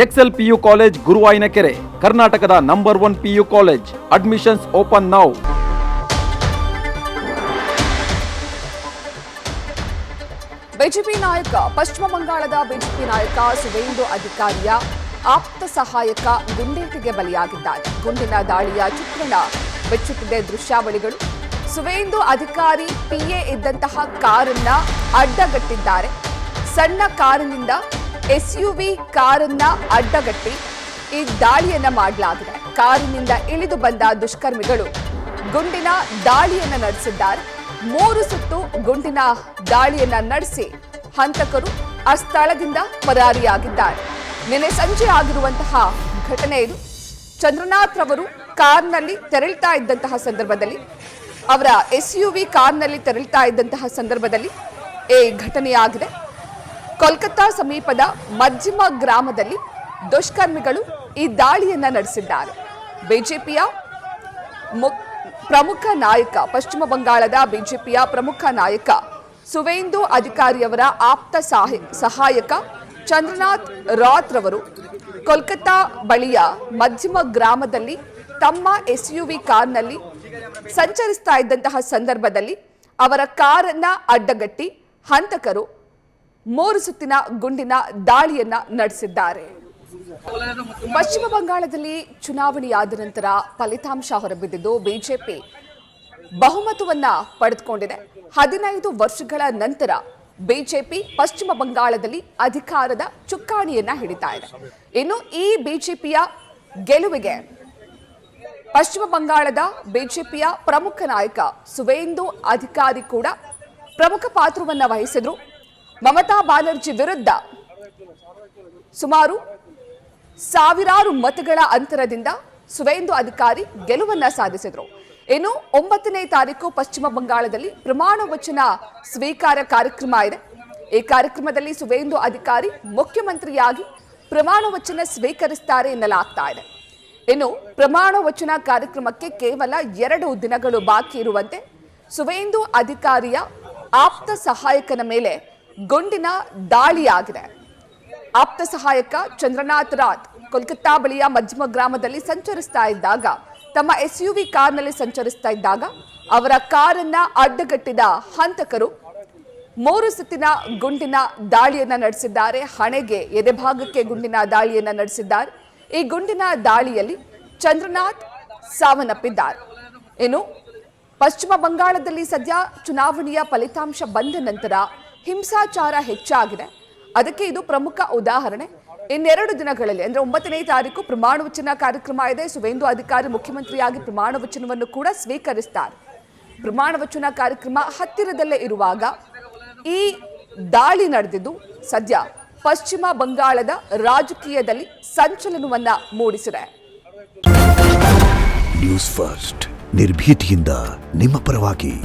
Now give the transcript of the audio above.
Excel PU college ಗುರುವಾಯಿನಕೆರೆ, ಕರ್ನಾಟಕದ number 1 PU college. Admissions open now. BJP ನಾಯಕ ಪಶ್ಚಿಮ ಬಂಗಾಳದ ಬಿಜೆಪಿ ನಾಯಕ ಸುವೇಂದು ಅಧಿಕಾರಿಯ ಆಪ್ತ ಸಹಾಯಕ ಗುಂಡೇಟಿಗೆ ಬಲಿಯಾಗಿದ್ದಾರೆ. ಗುಂಡಿನ ದಾಳಿಯ ಚಿತ್ರಣ ಬೆಚ್ಚುತ್ತಿದೆ ದೃಶ್ಯಾವಳಿಗಳು. ಸುವೇಂದು ಅಧಿಕಾರಿ ಪಿಎ ಇದ್ದಂತಹ ಕಾರನ್ನ ಅಡ್ಡಗಟ್ಟಿದ್ದಾರೆ. ಸಣ್ಣ ಕಾರಿನಿಂದ ಎಸ್ಯುವಿ ಕಾರನ್ನ ಅಡ್ಡಗಟ್ಟಿ ಈ ದಾಳಿಯನ್ನ ಮಾಡಲಾಗಿದೆ. ಕಾರಿನಿಂದ ಇಳಿದು ಬಂದ ದುಷ್ಕರ್ಮಿಗಳು ಗುಂಡಿನ ದಾಳಿಯನ್ನ ನಡೆಸಿದ್ದಾರೆ. 3 ಸುತ್ತು ಗುಂಡಿನ ದಾಳಿಯನ್ನ ನಡೆಸಿ ಹಂತಕರು ಆ ಸ್ಥಳದಿಂದ ಪರಾರಿಯಾಗಿದ್ದಾರೆ. ನಿನ್ನೆ ಸಂಜೆ ಆಗಿರುವಂತಹ ಘಟನೆ ಇದು. ಚಂದ್ರನಾಥ್ ರವರು ಕಾರ್ನಲ್ಲಿ ತೆರಳುತ್ತಾ ಇದ್ದಂತಹ ಸಂದರ್ಭದಲ್ಲಿ, ಅವರ ಎಸ್ಯುವಿ ಕಾರ್ನಲ್ಲಿ ತೆರಳುತ್ತಾ ಇದ್ದಂತಹ ಸಂದರ್ಭದಲ್ಲಿ ಈ ಘಟನೆಯಾಗಿದೆ. ಕೋಲ್ಕತ್ತಾ ಸಮೀಪದ ಮಜ್ಜಿಮ ಗ್ರಾಮದಲ್ಲಿ ದುಷ್ಕರ್ಮಿಗಳು ಈ ದಾಳಿಯನ್ನ ನಡೆಸಿದ್ದಾರೆ. ಬಿಜೆಪಿಯ ಪ್ರಮುಖ ನಾಯಕ, ಪಶ್ಚಿಮ ಬಂಗಾಳದ ಬಿಜೆಪಿಯ ಪ್ರಮುಖ ನಾಯಕ ಸುವೇಂದು ಅಧಿಕಾರಿಯವರ ಆಪ್ತ ಸಹಾಯಕ ಚಂದ್ರನಾಥ್ ರಾತ್ ರವರು ಕೋಲ್ಕತ್ತಾ ಬಳಿಯ ಮಜ್ಜಿಮ ಗ್ರಾಮದಲ್ಲಿ ತಮ್ಮ ಎಸ್ಯುವಿ ಕಾರ್ನಲ್ಲಿ ಸಂಚರಿಸ್ತಾ ಇದ್ದಂತಹ ಸಂದರ್ಭದಲ್ಲಿ ಅವರ ಕಾರನ್ನ ಅಡ್ಡಗಟ್ಟಿ ಹಂತಕರು 3 ಸುತ್ತಿನ ಗುಂಡಿನ ದಾಳಿಯನ್ನ ನಡೆಸಿದ್ದಾರೆ. ಪಶ್ಚಿಮ ಬಂಗಾಳದಲ್ಲಿ ಚುನಾವಣೆಯಾದ ನಂತರ ಫಲಿತಾಂಶ ಹೊರಬಿದ್ದಿದ್ದು ಬಿಜೆಪಿ ಬಹುಮತವನ್ನ ಪಡೆದುಕೊಂಡಿದೆ. 15 ವರ್ಷಗಳ ನಂತರ ಬಿಜೆಪಿ ಪಶ್ಚಿಮ ಬಂಗಾಳದಲ್ಲಿ ಅಧಿಕಾರದ ಚುಕ್ಕಾಣಿಯನ್ನ ಹಿಡಿತಾ ಇದೆ. ಇನ್ನು ಈ ಬಿಜೆಪಿಯ ಗೆಲುವಿಗೆ ಪಶ್ಚಿಮ ಬಂಗಾಳದ ಬಿಜೆಪಿಯ ಪ್ರಮುಖ ನಾಯಕ ಸುವೇಂದು ಅಧಿಕಾರಿ ಕೂಡ ಪ್ರಮುಖ ಪಾತ್ರವನ್ನ ವಹಿಸಿದ್ರು. ಮಮತಾ ಬ್ಯಾನರ್ಜಿ ವಿರುದ್ಧ ಸುಮಾರು ಸಾವಿರಾರು ಮತಗಳ ಅಂತರದಿಂದ ಸುವೇಂದು ಅಧಿಕಾರಿ ಗೆಲುವನ್ನ ಸಾಧಿಸಿದ್ರು. ಇನ್ನು 9ನೇ ತಾರೀಕು ಪಶ್ಚಿಮ ಬಂಗಾಳದಲ್ಲಿ ಪ್ರಮಾಣ ವಚನ ಸ್ವೀಕಾರ ಕಾರ್ಯಕ್ರಮ ಇದೆ. ಈ ಕಾರ್ಯಕ್ರಮದಲ್ಲಿ ಸುವೇಂದು ಅಧಿಕಾರಿ ಮುಖ್ಯಮಂತ್ರಿಯಾಗಿ ಪ್ರಮಾಣ ವಚನ ಸ್ವೀಕರಿಸುತ್ತಾರೆ ಎನ್ನಲಾಗ್ತಾ ಇದೆ. ಇನ್ನು ಪ್ರಮಾಣ ವಚನ ಕಾರ್ಯಕ್ರಮಕ್ಕೆ ಕೇವಲ 2 ದಿನಗಳು ಬಾಕಿ ಇರುವಂತೆ ಸುವೇಂದು ಅಧಿಕಾರಿಯ ಆಪ್ತ ಸಹಾಯಕನ ಮೇಲೆ ಗುಂಡಿನ ದಾಳಿಯಾಗಿದೆ. ಆಪ್ತ ಸಹಾಯಕ ಚಂದ್ರನಾಥ್ ರಾತ್ ಕೋಲ್ಕತ್ತಾ ಬಳಿಯ ಮಜ್ಜಿಮ ಗ್ರಾಮದಲ್ಲಿ ಸಂಚರಿಸ್ತಾ ಇದ್ದಾಗ, ತಮ್ಮ ಎಸ್ಯುವಿ ಕಾರ್ನಲ್ಲಿ ಸಂಚರಿಸ್ತಾ ಇದ್ದಾಗ ಅವರ ಕಾರನ್ನ ಅಡ್ಡಗಟ್ಟಿದ ಹಂತಕರು 3 ಸುತ್ತಿನ ಗುಂಡಿನ ದಾಳಿಯನ್ನ ನಡೆಸಿದ್ದಾರೆ. ಹಣೆಗೆ, ಎದೆಭಾಗಕ್ಕೆ ಗುಂಡಿನ ದಾಳಿಯನ್ನ ನಡೆಸಿದ್ದಾರೆ. ಈ ಗುಂಡಿನ ದಾಳಿಯಲ್ಲಿ ಚಂದ್ರನಾಥ್ ಸಾವನ್ನಪ್ಪಿದ್ದಾರೆ. ಇನ್ನು ಪಶ್ಚಿಮ ಬಂಗಾಳದಲ್ಲಿ ಸದ್ಯ ಚುನಾವಣೆಯ ಫಲಿತಾಂಶ ಬಂದ ನಂತರ ಹಿಂಸಾಚಾರ ಹೆಚ್ಚಾಗಿದೆ. ಅದಕ್ಕೆ ಇದು ಪ್ರಮುಖ ಉದಾಹರಣೆ. ಇನ್ನೆರಡು ದಿನಗಳಲ್ಲಿ ಅಂದ್ರೆ 9ನೇ ತಾರೀಕು ಪ್ರಮಾಣ ವಚನ ಕಾರ್ಯಕ್ರಮ ಇದೆ. ಸುವೇಂದು ಅಧಿಕಾರಿ ಮುಖ್ಯಮಂತ್ರಿಯಾಗಿ ಪ್ರಮಾಣ ವಚನವನ್ನು ಕೂಡ ಸ್ವೀಕರಿಸುತ್ತಾರೆ. ಪ್ರಮಾಣ ವಚನ ಕಾರ್ಯಕ್ರಮ ಹತ್ತಿರದಲ್ಲೇ ಇರುವಾಗ ಈ ದಾಳಿ ನಡೆದಿದ್ದು ಸದ್ಯ ಪಶ್ಚಿಮ ಬಂಗಾಳದ ರಾಜಕೀಯದಲ್ಲಿ ಸಂಚಲನವನ್ನ ಮೂಡಿಸಿದೆ. ನ್ಯೂಸ್ ಫಸ್ಟ್ ನಿರ್ಭೀತಿಯಿಂದ ನಿಮ್ಮ ಪರವಾಗಿ.